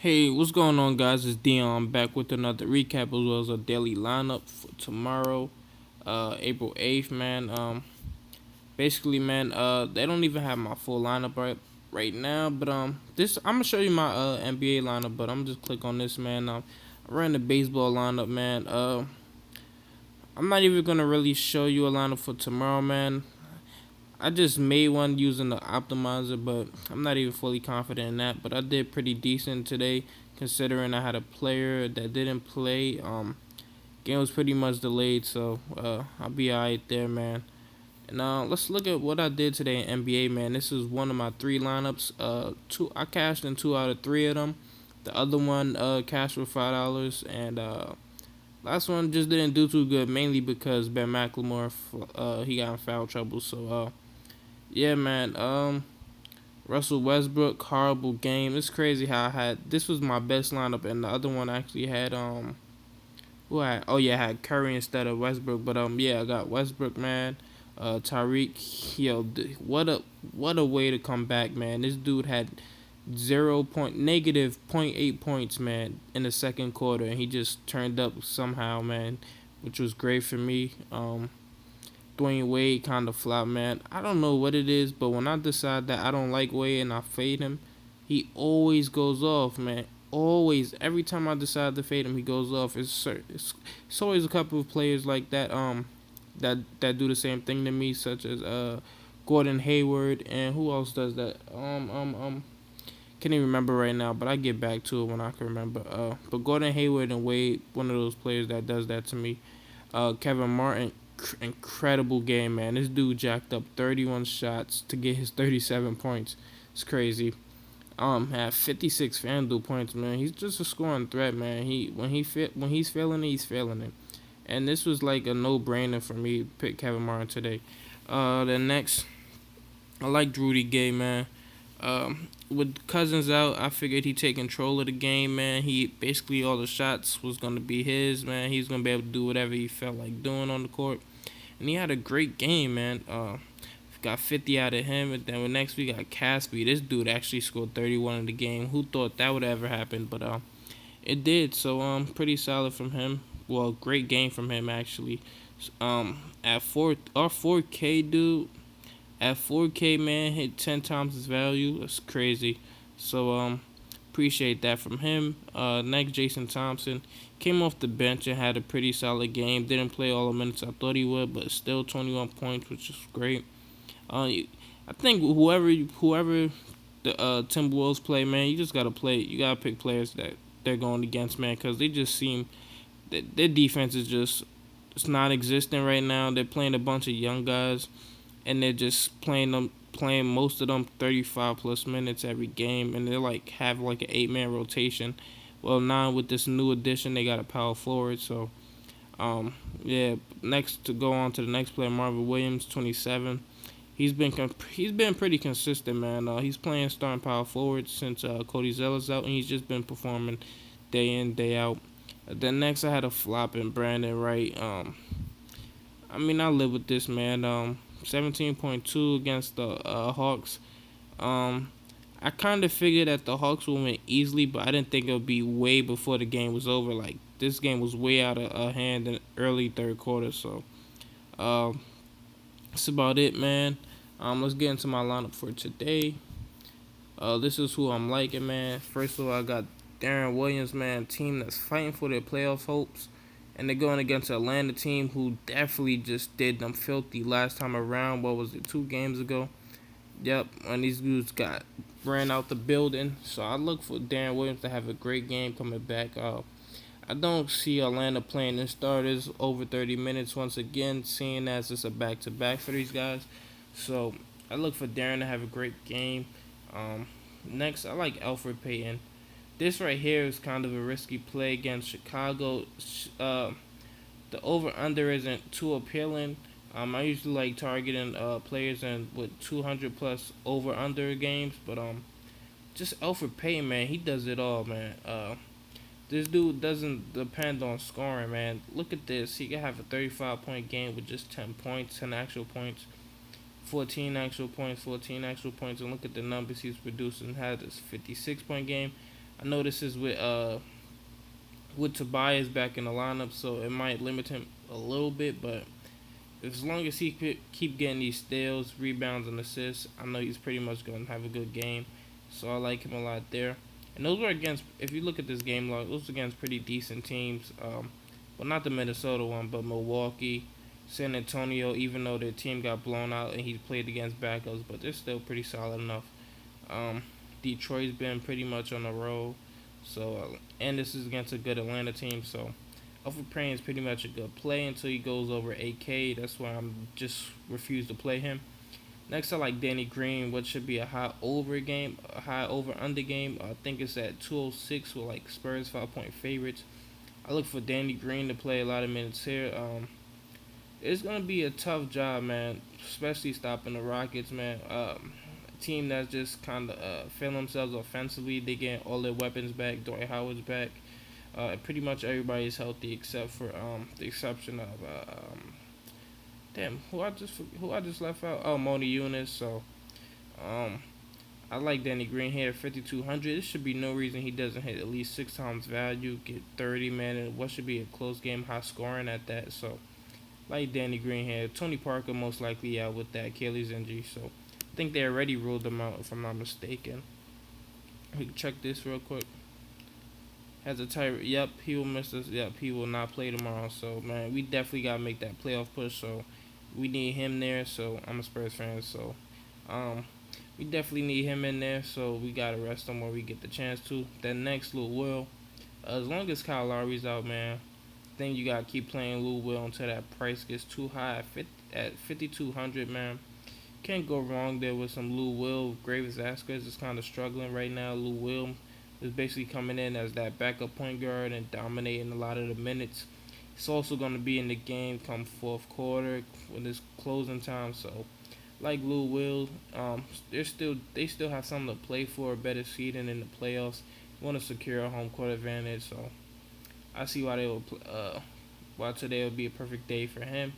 Hey, what's going on, guys? It's Dion back with another recap as well as a daily lineup for tomorrow, April 8th, man. Basically, man, they don't even have my full lineup right now, but this I'm gonna show you my NBA lineup, but I'm just click on this, man. I ran the baseball lineup, man. I'm not even gonna really show you a lineup for tomorrow, man. I just made one using the optimizer, but I'm not even fully confident in that. But I did pretty decent today, considering I had a player that didn't play. Game was pretty much delayed, so I'll be alright there, man. And let's look at what I did today in NBA, man. This is one of my three lineups. Two I cashed in two out of three of them. The other one cashed for $5, and last one just didn't do too good, mainly because Ben McLemore he got in foul trouble. So yeah, man. Russell Westbrook, horrible game. It's crazy how I had this was my best lineup, and the other one actually had who I had, oh yeah, I had Curry instead of Westbrook. But yeah, I got Westbrook, man. Tyreek, yo, what a way to come back, man. This dude had -0.8 points, man, in the second quarter, and he just turned up somehow, man, which was great for me. Dwayne Wade kind of flopped, man. I don't know what it is, but when I decide that I don't like Wade and I fade him, he always goes off, man. Always, every time I decide to fade him, he goes off. It's always a couple of players like that that do the same thing to me, such as Gordon Hayward, and who else does that? Can't even remember right now, but I get back to it when I can remember. But Gordon Hayward and Wade, one of those players that does that to me. Kevin Martin, incredible game, man. This dude jacked up 31 shots to get his 37 points. It's crazy. Had 56 Fanduel points, man. He's just a scoring threat, man. When he's failing it, he's failing it. And this was like a no brainer for me to pick Kevin Martin today. The next, I like Rudy Gay, man. With Cousins out, I figured he'd take control of the game, man. He basically all the shots was gonna be his, man. He's gonna be able to do whatever he felt like doing on the court, and he had a great game, man. Got 50 out of him, and then next we got Caspi. This dude actually scored 31 in the game. Who thought that would ever happen? But it did. So pretty solid from him. Well, great game from him actually. At our 4K dude at 4K, man, hit 10 times his value. That's crazy. So appreciate that from him. Next, Jason Thompson came off the bench and had a pretty solid game. Didn't play all the minutes I thought he would, but still 21 points, which is great. I think whoever the Timberwolves play, man, you just gotta play. You gotta pick players that they're going against, man, because they just seem that their defense is just it's non-existent right now. They're playing a bunch of young guys, and they're just playing most of them 35 plus minutes every game, and they're like have like an 8-man rotation. Well, now with this new addition, they got a power forward. So, yeah. Next to go on to the next player, Marvin Williams, 27. He's been pretty consistent, man. He's playing starting power forward since Cody Zeller's out, and he's just been performing day in day out. Then next I had a flop in Brandon Wright. I mean I live with this, man. 17.2 against the Hawks. I kind of figured that the Hawks would win easily, but I didn't think it would be way before the game was over. Like this game was way out of hand in the early third quarter. So that's about it, man. Let's get into my lineup for today. This is who I'm liking, man. First of all, I got Darren Williams, man, team that's fighting for their playoff hopes. And they're going against an Atlanta team who definitely just did them filthy last time around. What was it, 2 games ago? Yep, and these dudes got ran out the building. So I look for Darren Williams to have a great game coming back. I don't see Atlanta playing their starters over 30 minutes once again, seeing as it's a back-to-back for these guys. So I look for Darren to have a great game. Next, I like Alfred Payton. This right here is kind of a risky play against Chicago. The over/under isn't too appealing. I usually like targeting players and with 200 plus over/under games, but just Alfred Payton, man, he does it all, man. This dude doesn't depend on scoring, man. Look at this. He can have a 35-point game with just 10 points, 10 actual points, 14 actual points, 14 actual points, and look at the numbers he's producing. Had this 56-point game. I know this is with Tobias back in the lineup, so it might limit him a little bit. But as long as he could keep getting these steals, rebounds, and assists, I know he's pretty much going to have a good game. So I like him a lot there. And those were against, if you look at this game log, those were against pretty decent teams. Well, not the Minnesota one, but Milwaukee, San Antonio, even though their team got blown out and he played against backups, but they're still pretty solid enough. Um, Detroit's been pretty much on the road. So, and this is against a good Atlanta team. So, Alfred Payne is pretty much a good play until he goes over 8K. That's why I'm just refuse to play him. Next, I like Danny Green. What should be a high over game, a high over under game. I think it's at 206 with like Spurs 5-point favorites. I look for Danny Green to play a lot of minutes here. It's gonna be a tough job, man, especially stopping the Rockets, man. A team that's just kind of feeling themselves offensively. They get all their weapons back. Dwight Howard's back. Pretty much everybody's healthy except for the exception of damn, who I just left out. Oh, Moni Eunice. So um, I like Danny Green here, 5,200. There should be no reason he doesn't hit at least 6 times value, get 30, man, and what should be a close game, high scoring at that. So like Danny Green here. Tony Parker most likely out with that Achilles injury. So I think they already ruled him out if I'm not mistaken. We can check this real quick. Has a tight. Yep, he will miss us. Yep, he will not play tomorrow. So man, we definitely gotta make that playoff push. So we need him there. So I'm a Spurs fan. So um, we definitely need him in there. So we gotta rest him when we get the chance to. That next Lou Will. As long as Kyle Lowry's out, man, then you gotta keep playing Lou Will until that price gets too high at 5,200, man. Can't go wrong there with some Lou Will. Graves Vasquez is kind of struggling right now. Lou Will is basically coming in as that backup point guard and dominating a lot of the minutes. He's also going to be in the game come fourth quarter when it's closing time. So, like Lou Will, they still have something to play for, a better seeding in the playoffs. Want to secure a home court advantage. So, I see why why today will be a perfect day for him.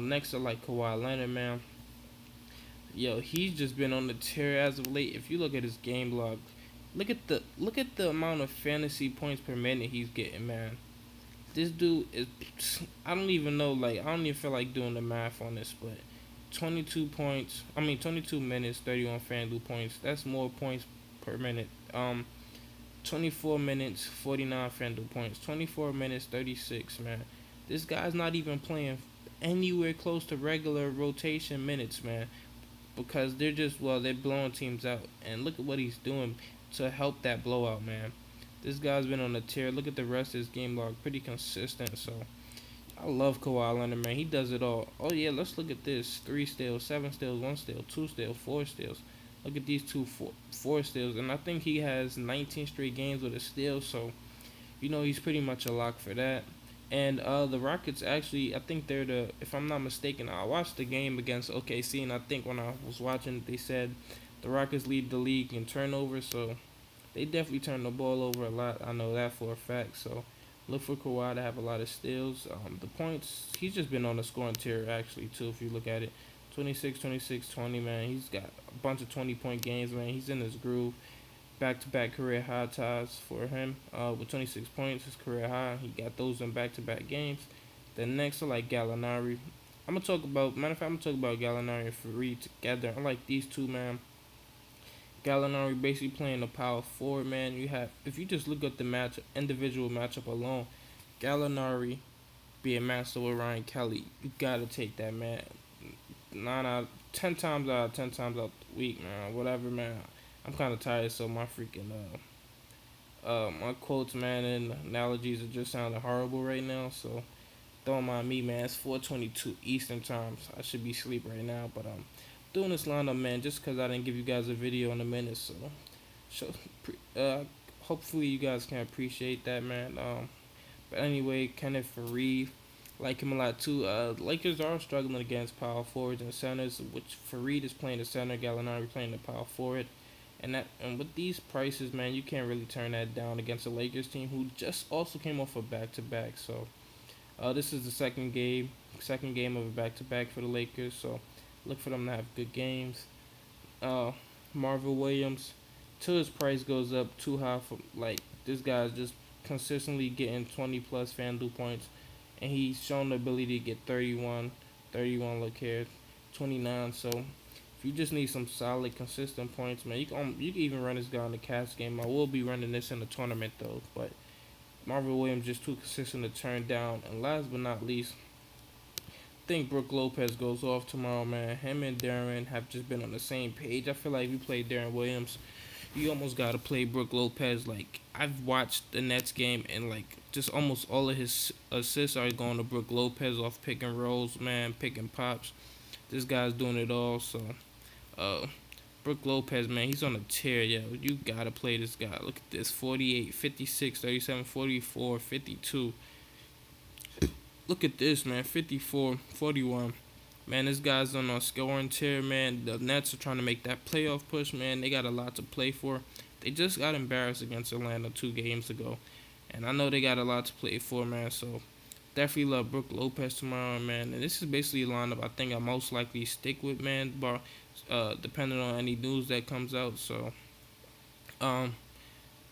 Next, I like Kawhi Leonard, man. Yo, he's just been on the tear as of late. If you look at his game log, look at the amount of fantasy points per minute he's getting, man. This dude is, I don't even know, like, I don't even feel like doing the math on this, but 22 points, 22 minutes, 31 Fanduel points. That's more points per minute. 24 minutes, 49 Fanduel points. 24 minutes, 36, man. This guy's not even playing anywhere close to regular rotation minutes, man, because they're blowing teams out. And look at what he's doing to help that blowout, man. This guy's been on a tear. Look at the rest of his game log, pretty consistent. So I love Kawhi Leonard, man. He does it all. Oh yeah, let's look at this: 3 steals, 7 steals, 1 steal, 2 steals, 4 steals. Look at these four steals, and I think he has 19 straight games with a steal. So he's pretty much a lock for that. And the Rockets actually, I think they're if I'm not mistaken, I watched the game against OKC, and I think when I was watching, they said the Rockets lead the league in turnovers, so they definitely turn the ball over a lot. I know that for a fact. So look for Kawhi to have a lot of steals. The points, he's just been on the scoring tier actually too. If you look at it, 26, 26, 20, man. He's got a bunch of 20-point games, man. He's in his groove. Back-to-back career high ties for him with 26 points, his career high. He got those in back-to-back games. Then next, I like Gallinari. I'm going to talk about Gallinari and Fareed together. I like these two, man. Gallinari basically playing the power forward, man. If you just look at the individual matchup alone, Gallinari being matched with Ryan Kelly, you got to take that, man. 10 times out of 10 times out the week, man. Whatever, man. I'm kind of tired, so my freaking my quotes, man, and analogies are just sounding horrible right now. So don't mind me, man. It's 4:22 Eastern time. So I should be asleep right now, but I'm doing this lineup, man, just because I didn't give you guys a video in a minute. Hopefully you guys can appreciate that, man. But anyway, Kenneth Fareed, like him a lot too. Lakers are struggling against power forwards and centers, which Fareed is playing the center, Gallinari playing the power forward. And with these prices, man, you can't really turn that down against a Lakers team who just also came off a back-to-back. So this is the second game of a back-to-back for the Lakers. So look for them to have good games. Marvin Williams, till his price goes up too high for like this guy's just consistently getting 20 plus Fanduel points, and he's shown the ability to get 31, 31 look here, 29. So if you just need some solid, consistent points, man, you can even run this guy in the cash game. I will be running this in the tournament though, but Marvin Williams just too consistent to turn down. And last but not least, I think Brook Lopez goes off tomorrow, man. Him and Darren have just been on the same page. I feel like if you play Darren Williams, you almost gotta play Brook Lopez. Like I've watched the Nets game and like just almost all of his assists are going to Brook Lopez off pick and rolls, man, pick and pops. This guy's doing it all. So, uh, Brook Lopez, man, he's on a tear, yo. You gotta play this guy. Look at this: 48, 56, 37, 44, 52. Look at this, man: 54, 41. Man, this guy's on a scoring tier, man. The Nets are trying to make that playoff push, man. They got a lot to play for. They just got embarrassed against Atlanta 2 games ago. And I know they got a lot to play for, man. So definitely love Brook Lopez tomorrow, man. And this is basically a lineup I think I most likely stick with, man. Depending on any news that comes out. So um,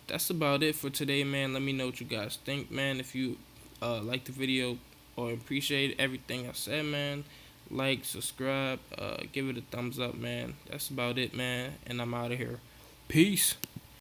that's about it for today, man. Let me know what you guys think, man. If you like the video or appreciate everything I said, man, like, subscribe, give it a thumbs up, man. That's about it, man. And I'm out of here. Peace.